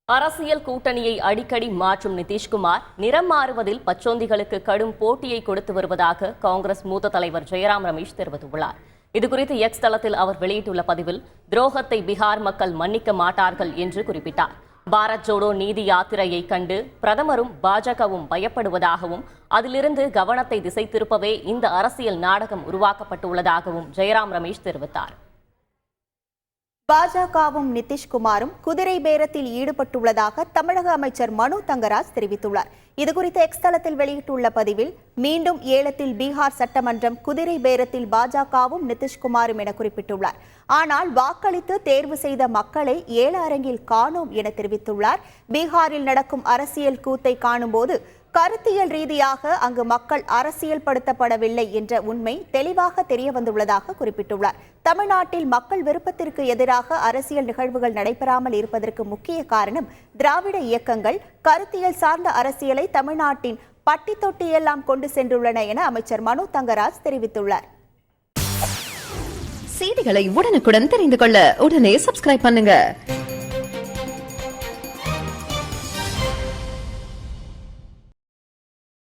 அரசியல் கூட்டணியை அடிக்கடி மாற்றும் நிதிஷ்குமார் நிறம் மாறுவதில் பச்சோந்திகளுக்கு கடும் போட்டியை கொடுத்து வருவதாக காங்கிரஸ் மூத்த தலைவர் ஜெயராம் ரமேஷ் தெரிவித்துள்ளார். இதுகுறித்து எக்ஸ் தளத்தில் அவர் வெளியிட்டுள்ள பதிவில் துரோகத்தை பீகார் மக்கள் மன்னிக்க மாட்டார்கள் என்று குறிப்பிட்டார். பாரத் ஜோடோ நீதி யாத்திரையை கண்டு பிரதமரும் பாஜகவும் பயப்படுவதாகவும் அதிலிருந்து கவனத்தை திசை திருப்பவே இந்த அரசியல் நாடகம் உருவாக்கப்பட்டுள்ளதாகவும் ஜெயராம் ரமேஷ் தெரிவித்தார். பாஜகவும் நிதிஷ்குமாரும் குதிரை பேரத்தில் ஈடுபட்டுள்ளதாக தமிழக அமைச்சர் மனு தங்கராஜ் தெரிவித்துள்ளார். இதுகுறித்து எக்ஸ் தளத்தில் வெளியிட்டுள்ள பதிவில் மீண்டும் ஏலத்தில் பீகார் சட்டமன்றம் குதிரை பேரத்தில் பாஜகவும் நிதிஷ்குமாரும் என குறிப்பிட்டுள்ளார். ஆனால் வாக்களித்து தேர்வு செய்த மக்களை ஏல அரங்கில் காணோம் என தெரிவித்துள்ளார். பீகாரில் நடக்கும் அரசியல் கூத்தை காணும்போது கருத்தியல் ரீதியாக அங்கு மக்கள் அரசியல் படுத்தப்படவில்லை என்ற உண்மை தெளிவாக தெரிய வந்துள்ளதாக குறிப்பிட்டுள்ளார். தமிழ்நாட்டில் மக்கள் விருப்பத்திற்கு எதிராக அரசியல் நிகழ்வுகள் நடைபெறாமல் இருப்பதற்கு முக்கிய காரணம் திராவிட இயக்கங்கள் கருத்தியல் சார்ந்த அரசியலை தமிழ்நாட்டின் பட்டி தொட்டி எல்லாம் கொண்டு சென்றுள்ளன என அமைச்சர் மனு தங்கராஜ் தெரிவித்துள்ளார். செய்திகளை உடனுக்குடன் தெரிந்து கொள்ள உடனே சப்ஸ்கிரைப் பண்ணுங்க.